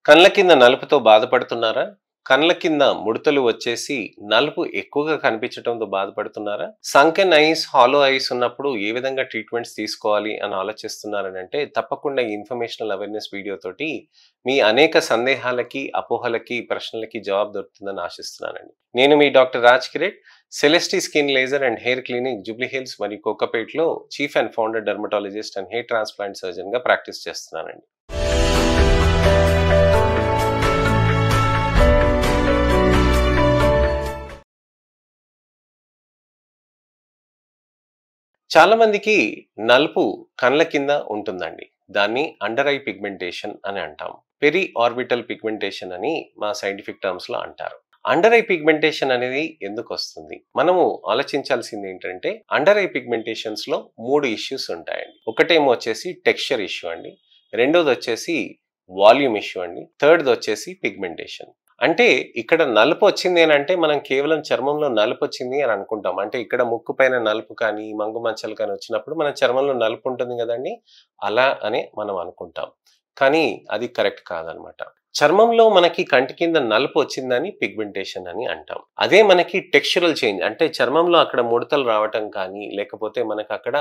కళ్ళ కింద నలుపుతో బాధపడుతున్నారా? కళ్ళ కింద ముడతలు వచ్చేసి నలుపు ఎక్కువగా కనిపించటంతో బాధపడుతున్నారా? సంకెన్ ఐస్, హాలో ఐస్ ఉన్నప్పుడు ఏ విధంగా ట్రీట్మెంట్స్ తీసుకోవాలి అని ఆలోచిస్తున్నారనంటే తప్పకుండా ఈ ఇన్ఫర్మేషనల్ అవేర్‌నెస్ వీడియో తోటి మీ అనేక సందేహాలకి, అపోహలకి, ప్రశ్నలకి జవాబు దొరుకుతుందని ఆశిస్తున్నానండి. నేను మీ doctor Raj Kiret, Celesti skin laser and hair clinic Jubilee Hills మరియు కోకాపేట్‌లో chief and founder dermatologist and hair transplant సర్జన్‌గా ప్రాక్టీస్ చేస్తున్నానండి. చాలా మందికి నలుపు కండ్ల కింద ఉంటుందండి. దాన్ని అండర్ ఐ పిగ్మెంటేషన్ అని అంటాం. పెరి ఆర్బిటల్ పిగ్మెంటేషన్ అని మా సైంటిఫిక్ టర్మ్స్ లో అంటారు. అండర్ ఐ పిగ్మెంటేషన్ అనేది ఎందుకు వస్తుంది? మనము ఆలోచించాల్సింది ఏంటంటే అండర్ ఐ పిగ్మెంటేషన్స్ లో 3 ఇష్యూస్ ఉంటాయండి. ఒకటేమో వచ్చేసి టెక్స్చర్ ఇష్యూ అండి, రెండోది వచ్చేసి వాల్యూమ్ ఇష్యూ అండి, థర్డ్ వచ్చేసి పిగ్మెంటేషన్. అంటే ఇక్కడ నలుపు వచ్చింది అని అంటే మనం కేవలం చర్మంలో నలుపు వచ్చింది అని అనుకుంటాం. అంటే ఇక్కడ ముక్కు పైన నలుపు కానీ, మంగు మచ్చలు కానీ వచ్చినప్పుడు మన చర్మంలో నలుపు ఉంటుంది కదండి, అలా అని మనం అనుకుంటాం. కానీ అది కరెక్ట్ కాదనమాట. చర్మంలో మనకి కంటి కింద నలుపు వచ్చిందని పిగ్మెంటేషన్ అని అంటాం. అదే మనకి టెక్స్చరల్ చేంజ్ అంటే చర్మంలో అక్కడ ముడతలు రావటం కానీ, లేకపోతే మనకు అక్కడ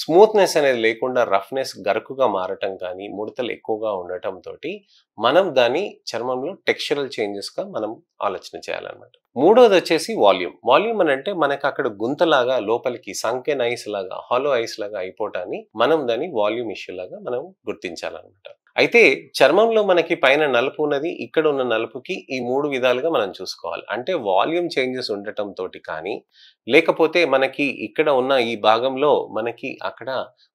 స్మూత్నెస్ అనేది లేకుండా రఫ్నెస్ గరుకుగా మారటం కానీ, ముడతలు ఎక్కువగా ఉండటం తోటి మనం దాన్ని చర్మంలో టెక్స్చరల్ చేంజెస్ గా మనం ఆలోచన చేయాలన్నమాట. మూడోది వచ్చేసి వాల్యూమ్. వాల్యూమ్ అని అంటే మనకు అక్కడ గుంతలాగా లోపలికి సంకెన్ ఐస్ లాగా, హాలో ఐస్ లాగా అయిపోవటాన్ని మనం దాన్ని వాల్యూమ్ ఇష్యూ లాగా మనం గుర్తించాలన్నమాట. అయితే చర్మంలో మనకి పైన నలుపు ఉన్నది, ఇక్కడ ఉన్న నలుపుకి ఈ 3 విధాలుగా మనం చూసుకోవాలి. అంటే వాల్యూమ్ చేంజెస్ ఉండటం తోటి కానీ, లేకపోతే మనకి ఇక్కడ ఉన్న ఈ భాగంలో మనకి అక్కడ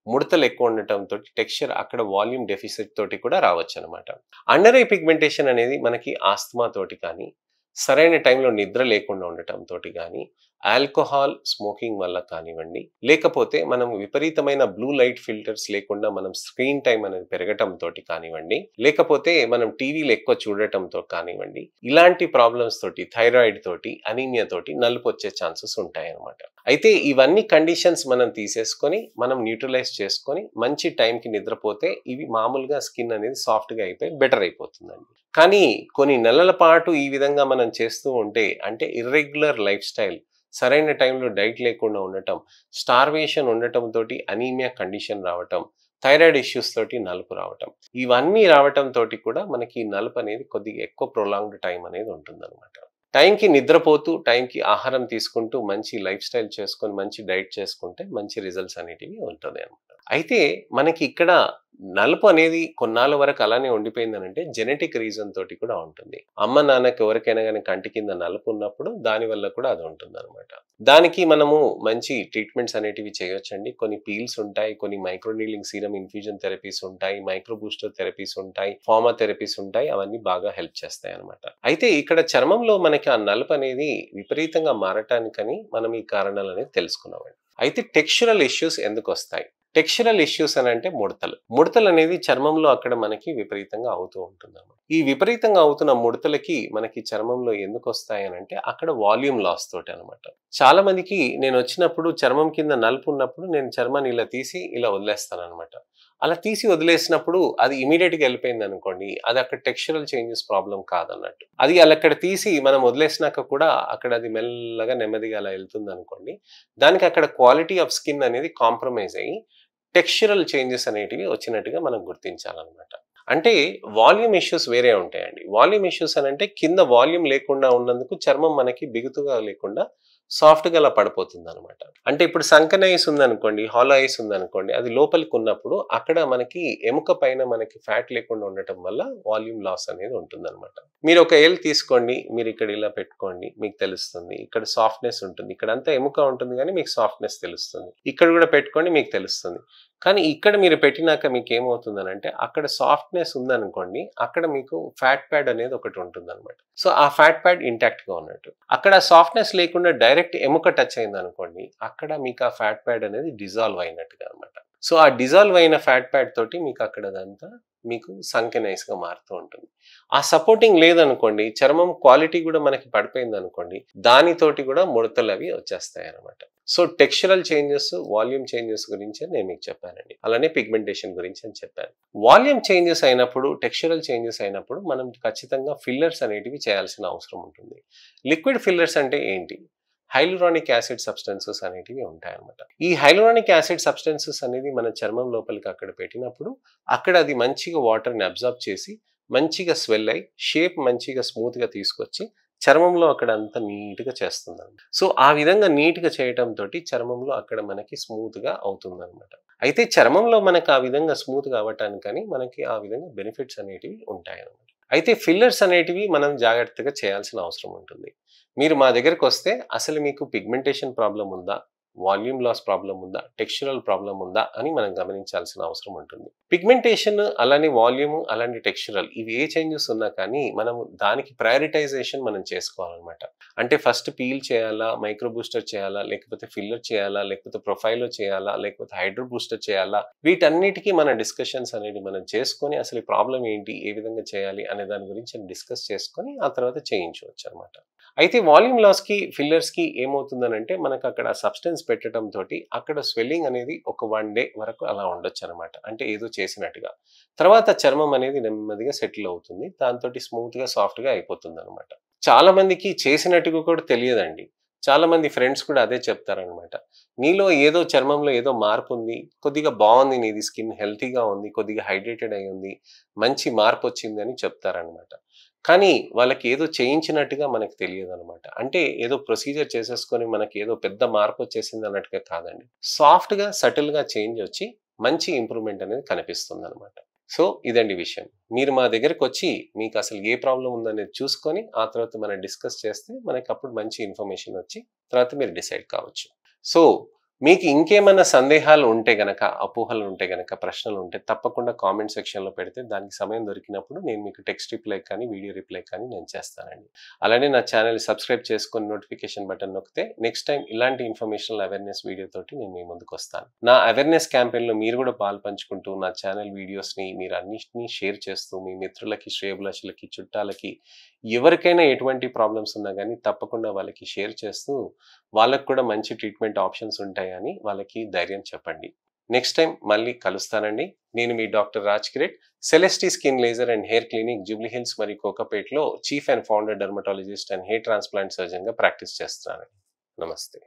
ముడతలు ఎక్కువ ఉండటం తోటి టెక్స్చర్ అక్కడ వాల్యూమ్ డెఫిసిట్ తోటి కూడా రావచ్చు అనమాట. అండర్ ఐ పిగ్మెంటేషన్ అనేది మనకి ఆస్తమా తోటి కానీ, సరైన టైంలో నిద్ర లేకుండా ఉండటం తోటి కానీ, ఆల్కహాల్ స్మోకింగ్ వల్ల కానివ్వండి, లేకపోతే మనం విపరీతమైన బ్లూ లైట్ ఫిల్టర్స్ లేకుండా మనం స్క్రీన్ టైం అనేది పెరగటం తోటి కానివ్వండి, లేకపోతే మనం టీవీలు ఎక్కువ చూడటంతో కానివ్వండి, ఇలాంటి ప్రాబ్లమ్స్ తోటి, థైరాయిడ్ తోటి, అనీమియా తోటి నలుపు వచ్చే ఛాన్సెస్ ఉంటాయి అన్నమాట. అయితే ఇవన్నీ కండిషన్స్ మనం తీసేసుకొని మనం న్యూట్రలైజ్ చేసుకొని మంచి టైంకి నిద్రపోతే ఇవి మామూలుగా స్కిన్ అనేది సాఫ్ట్గా అయిపోయి బెటర్ అయిపోతుందండి. కానీ కొన్ని నెలల పాటు ఈ విధంగా మనం చేస్తూ ఉంటే, అంటే ఇర్రెగ్యులర్ లైఫ్ స్టైల్, సరైన టైంలో డైట్ లేకుండా ఉండటం, స్టార్వేషన్ ఉండటం తోటి అనీమియా కండిషన్ రావటం, థైరాయిడ్ ఇష్యూస్ తోటి నలుపు రావటం, ఇవన్నీ రావటం తోటి కూడా మనకి నలుపు అనేది కొద్దిగా ఎక్కువ ప్రొలాంగ్డ్ టైం అనేది ఉంటుందన్నమాట. టైంకి నిద్రపోతూ, టైంకి ఆహారం తీసుకుంటూ, మంచి లైఫ్ స్టైల్ చేసుకొని, మంచి డైట్ చేసుకుంటే మంచి రిజల్ట్స్ అనేటివి ఉంటుంది అనమాట. అయితే మనకి ఇక్కడ నలుపు అనేది కొన్నాళ్ళ వరకు అలానే ఉండిపోయిందనంటే జెనెటిక్ రీజన్ తోటి కూడా ఉంటుంది. అమ్మ నాన్నకి ఎవరికైనా కానీ కంటి కింద నలుపు ఉన్నప్పుడు దాని వల్ల కూడా అది ఉంటుంది అనమాట. దానికి మనము మంచి ట్రీట్మెంట్స్ అనేటివి చేయొచ్చండి. కొన్ని పీల్స్ ఉంటాయి, కొన్ని మైక్రోనీలింగ్ సీరం ఇన్ఫ్యూజన్ థెరపీస్ ఉంటాయి, మైక్రో బూస్టర్ థెరపీస్ ఉంటాయి, ఫార్మా థెరపీస్ ఉంటాయి. అవన్నీ బాగా హెల్ప్ చేస్తాయి అనమాట. అయితే ఇక్కడ చర్మంలో మనకి ఆ నలుపు అనేది విపరీతంగా మారటానికని మనం ఈ కారణాలు అనేది తెలుసుకున్నామండి. అయితే టెక్స్చరల్ ఇష్యూస్ ఎందుకు వస్తాయి? టెక్స్చరల్ ఇష్యూస్ అని అంటే ముడతలు అనేది చర్మంలో అక్కడ మనకి విపరీతంగా అవుతూ ఉంటుంది. ఈ విపరీతంగా అవుతున్న ముడతలకి మనకి చర్మంలో ఎందుకు వస్తాయి అని అంటే అక్కడ వాల్యూమ్ లాస్ తోటి అనమాట. చాలా మందికి నేను వచ్చినప్పుడు చర్మం కింద నలుపు ఉన్నప్పుడు నేను చర్మాన్ని ఇలా తీసి ఇలా వదిలేస్తాను అనమాట. అలా తీసి వదిలేసినప్పుడు అది ఇమీడియట్ గా వెళ్ళిపోయింది అనుకోండి, అది అక్కడ టెక్స్చరల్ చేంజెస్ ప్రాబ్లం కాదన్నట్టు. అది అక్కడ తీసి మనం వదిలేసినాక కూడా అక్కడ అది మెల్లగా నెమ్మదిగా అలా వెళ్తుంది అనుకోండి, దానికి అక్కడ క్వాలిటీ ఆఫ్ స్కిన్ అనేది కాంప్రమైజ్ అయ్యి టెక్స్చరల్ చేంజెస్ అనేటివి వచ్చినట్టుగా మనం గుర్తించాలన్నమాట. అంటే వాల్యూమ్ ఇష్యూస్ వేరే ఉంటాయండి. వాల్యూమ్ ఇష్యూస్ అని అంటే కింద వాల్యూమ్ లేకుండా ఉన్నందుకు చర్మం మనకి బిగుతుగా లేకుండా సాఫ్ట్గా అలా పడిపోతుంది అనమాట. అంటే ఇప్పుడు సంకెన్ ఐస్ ఉందనుకోండి, హాలో ఐస్ ఉందనుకోండి, అది లోపలికి ఉన్నప్పుడు అక్కడ మనకి ఎముక పైన మనకి ఫ్యాట్ లేకుండా ఉండటం వల్ల వాల్యూమ్ లాస్ అనేది ఉంటుందన్నమాట. మీరు ఒక ఏల్ తీసుకోండి, మీరు ఇక్కడ ఇలా పెట్టుకోండి, మీకు తెలుస్తుంది. ఇక్కడ సాఫ్ట్నెస్ ఉంటుంది, ఇక్కడ అంతా ఎముక ఉంటుంది కానీ మీకు సాఫ్ట్నెస్ తెలుస్తుంది. ఇక్కడ కూడా పెట్టుకోండి, మీకు తెలుస్తుంది. కానీ ఇక్కడ మీరు పెట్టినాక మీకు ఏమవుతుందని అంటే అక్కడ సాఫ్ట్నెస్ ఉందనుకోండి, అక్కడ మీకు ఫ్యాట్ ప్యాడ్ అనేది ఒకటి ఉంటుంది అనమాట. సో ఆ ఫ్యాట్ ప్యాడ్ ఇంటాక్ట్ గా ఉన్నట్టు. అక్కడ సాఫ్ట్నెస్ లేకుండా డైరెక్ట్ ఎముక టచ్ అయింది అనుకోండి, అక్కడ మీకు ఆ ఫ్యాట్ ప్యాడ్ అనేది డిజాల్వ్ అయినట్టుగా అనమాట. సో ఆ డిజాల్వ్ అయిన ఫ్యాట్ ప్యాడ్ తోటి మీకు అక్కడ అదంతా మీకు సంకెనైజ్గా మారుతూ ఉంటుంది. ఆ సపోర్టింగ్ లేదనుకోండి, చర్మం క్వాలిటీ కూడా మనకి పడిపోయింది అనుకోండి, దానితోటి కూడా ముడతలు అవి వచ్చేస్తాయి అనమాట. సో టెక్స్చరల్ చేంజెస్, వాల్యూమ్ చేంజెస్ గురించి నేను మీకు చెప్పానండి. అలానే పిగ్మెంటేషన్ గురించి అని చెప్పాను. వాల్యూమ్ చేంజెస్ అయినప్పుడు, టెక్స్చరల్ చేంజెస్ అయినప్పుడు మనం ఖచ్చితంగా ఫిల్లర్స్ అనేటివి చేయాల్సిన అవసరం ఉంటుంది. లిక్విడ్ ఫిల్లర్స్ అంటే ఏంటి? హైలురానిక్ యాసిడ్ సబ్స్టెన్సెస్ అనేటివి ఉంటాయన్నమాట. ఈ హైలురానిక్ యాసిడ్ సబ్స్టెన్సెస్ అనేది మన చర్మం లోపలికి అక్కడ పెట్టినప్పుడు అక్కడ అది మంచిగా వాటర్ని అబ్జర్బ్ చేసి మంచిగా స్వెల్ అయి షేప్ మంచిగా స్మూత్గా తీసుకొచ్చి చర్మంలో అక్కడ అంతా నీట్గా చేస్తుందండి. సో ఆ విధంగా నీట్గా చేయటంతో చర్మంలో అక్కడ మనకి స్మూత్గా అవుతుందన్నమాట. అయితే చర్మంలో మనకు ఆ విధంగా స్మూత్గా అవ్వటానికని మనకి ఆ విధంగా బెనిఫిట్స్ అనేటివి ఉంటాయన్నమాట. అయితే ఫిల్లర్స్ అనేటివి మనం జాగ్రత్తగా చేయాల్సిన అవసరం ఉంటుంది. మీరు మా దగ్గరకు వస్తే అసలు మీకు పిగ్మెంటేషన్ ప్రాబ్లం ఉందా, వాల్యూమ్ లాస్ ప్రాబ్లం ఉందా, టెక్స్చరల్ ప్రాబ్లం ఉందా అని మనం గమనించాల్సిన అవసరం ఉంటుంది. పిగ్మెంటేషన్ అలానే వాల్యూమ్ అలానే టెక్స్చరల్ ఇవి ఏ చేంజెస్ ఉన్నా కానీ మనం దానికి ప్రయారిటైజేషన్ మనం చేసుకోవాలన్నమాట. అంటే ఫస్ట్ పీల్ చేయాలా, మైక్రో బూస్టర్ చేయాలా, లేకపోతే ఫిల్లర్ చేయాలా, లేకపోతే ప్రొఫైల్లో చేయాలా, లేకపోతే హైడ్రో బూస్టర్ చేయాలా, వీటన్నిటికీ మన డిస్కషన్స్ అనేది మనం చేసుకొని అసలు ఈ ప్రాబ్లం ఏంటి, ఏ విధంగా చేయాలి అనే దాని గురించి డిస్కస్ చేసుకొని ఆ తర్వాత చేయించవచ్చు అనమాట. అయితే వాల్యూమ్ లాస్కి ఫిల్లర్స్కి ఏమవుతుందనంటే మనకు అక్కడ సబ్స్టెన్స్ పెట్టడం తోటి అక్కడ స్వెల్లింగ్ అనేది ఒక 1 డే వరకు అలా ఉండొచ్చు అనమాట. అంటే ఏదో చేసినట్టుగా. తర్వాత చర్మం అనేది నెమ్మదిగా సెటిల్ అవుతుంది. దాంతో స్మూత్గా సాఫ్ట్గా అయిపోతుంది అనమాట. చాలా మందికి చేసినట్టుగా కూడా తెలియదండి. చాలా మంది ఫ్రెండ్స్ కూడా అదే చెప్తారనమాట. నీలో ఏదో చర్మంలో ఏదో మార్పు ఉంది, కొద్దిగా బాగుంది, నీది స్కిన్ హెల్తీగా ఉంది, కొద్దిగా హైడ్రేటెడ్ అయి ఉంది, మంచి మార్పు వచ్చింది అని చెప్తారనమాట. కానీ వాళ్ళకి ఏదో చేయించినట్టుగా మనకు తెలియదనమాట. అంటే ఏదో ప్రొసీజర్ చేసేసుకొని మనకి ఏదో పెద్ద మార్పు వచ్చేసింది అన్నట్టుగా కాదండి. సాఫ్ట్‌గా, సటిల్‌గా చేంజ్ వచ్చి మంచి ఇంప్రూవ్‌మెంట్ అనేది కనిపిస్తుందనమాట. సో ఇదండి విషయం. మీరు మా దగ్గరకొచ్చి మీకు అసలు ఏ ప్రాబ్లమ్ ఉందనేది చూసుకొని, ఆ తర్వాత మనం డిస్కస్ చేస్తే మనకప్పుడు మంచి ఇన్ఫర్మేషన్ వచ్చి తర్వాత మీరు డిసైడ్ కావచ్చు. సో మీకు ఇంకేమన్నా సందేహాలు ఉంటే గనక, అపోహలు ఉంటే గనక, ప్రశ్నలు ఉంటే తప్పకుండా కామెంట్ సెక్షన్‌లో పెడితే దానికి సమయం దొరికినప్పుడు నేను మీకు టెక్స్ట్ రిప్లై కానీ, వీడియో రిప్లై కానీ నేను చేస్తానండి. అలానే నా ఛానెల్‌ని సబ్స్క్రైబ్ చేసుకొని నోటిఫికేషన్ బటన్ నొక్కితే నెక్స్ట్ టైమ్ ఇలాంటి ఇన్ఫర్మేషనల్ అవేర్‌నెస్ వీడియో తోటి నేను మీ ముందుకొస్తాను. నా అవేర్‌నెస్ క్యాంపెయిన్‌లో మీరు కూడా పాలుపంచుకుంటూ నా ఛానెల్ వీడియోస్‌ని మీరు అన్నిటిని షేర్ చేస్తూ మీ మిత్రులకి, శ్రేయోభిలాషులకి, చుట్టాలకి ఎవరికైనా ఎటువంటి ప్రాబ్లమ్స్ ఉన్నా గానీ తప్పకుండా వాళ్ళకి షేర్ చేస్తూ వాళ్ళకి కూడా మంచి ట్రీట్మెంట్ ఆప్షన్స్ ఉంటాయని వాళ్ళకి ధైర్యం చెప్పండి. నెక్స్ట్ టైం మళ్ళీ కలుస్తానండి. నేను మీ doctor Raj Kiret, Celesti skin laser and hair clinic, Jubilee Hills మరియు కోకాపేట్‌లో chief and founder dermatologist and hair transplant సర్జన్‌గా ప్రాక్టీస్ చేస్తున్నానండి. నమస్తే.